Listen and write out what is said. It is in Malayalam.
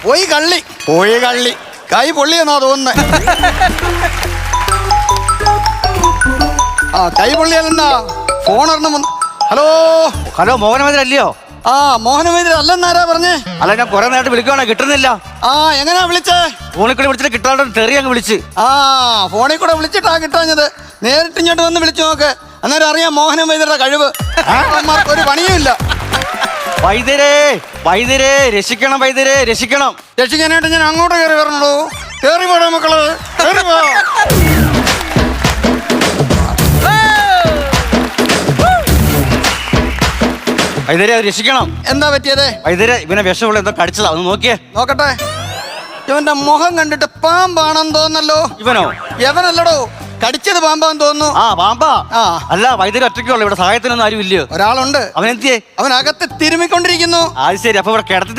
പോയി കള്ളി കൈ പൊള്ളിയെന്നാ തോന്നുന്നേ. ആ കൈ പൊള്ളിയല്ലെന്നാ ഫോൺ ഒരെണ്ണം. ഹലോ ഹലോ, മോഹനമേന്ദ്രല്ലയോ? ആ മോഹനമേന്ദ്രൻ അല്ലെന്നാരാ പറഞ്ഞേ? അല്ല, ഞാൻ കുറെ നേരത്തെ വിളിക്കുവാണോ, കിട്ടുന്നില്ല. ആ എങ്ങനെയാ വിളിച്ചേ? ഫോണിൽ കൂടി വിളിച്ചിട്ട് കിട്ടാണ്ട് തെറി അങ്ങ് വിളിച്ച്. ആ ഫോണിൽ കൂടെ വിളിച്ചിട്ടാ കിട്ടാഞ്ഞത്. നേരിട്ട് ഇങ്ങോട്ട് വന്ന് വിളിച്ചു നോക്ക്, അന്നേരം അറിയാം മോഹനമേന്ദ്രയുടെ കഴിവ്. ഒരു പണിയും ഇല്ല. വൈദ്യരെ രക്ഷിക്കണം, വൈദ്യരെ രക്ഷിക്കണം. രക്ഷിക്കാനായിട്ട് ഞാൻ അങ്ങോട്ട് കയറി വരണല്ലോ. കയറി പോടാ മക്കള്, കയറി പോ. വൈദ്യരെ രക്ഷിക്കണം. എന്താ പറ്റിയത്? വൈദ്യരെ, ഇവനെ വിഷമുള്ള എന്തോ കടിച്ചതാ, ഒന്ന് നോക്കിയേ. നോക്കട്ടെ. ഇവന്റെ മുഖം കണ്ടിട്ട് പാമ്പാണെന്ന് തോന്നല്ലോ. ഇവനോ? എവനല്ലടോ, കടിച്ചത് പാമ്പാന്ന് തോന്നുന്നു. ആ പാമ്പാ. ആ അല്ല, വൈദ്യര് ഒറ്റയ്ക്കുള്ളൂ, ഇവിടെ സഹായത്തിനൊന്നും ആരും ഇല്ലയോ? ഒരാളുണ്ട്. അവനെത്തിയേ? അവനകത്ത് തിരുമിക്കൊണ്ടിരിക്കുന്നു. അത് ശരി. അപ്പൊ ഇവിടെ കിടത്തി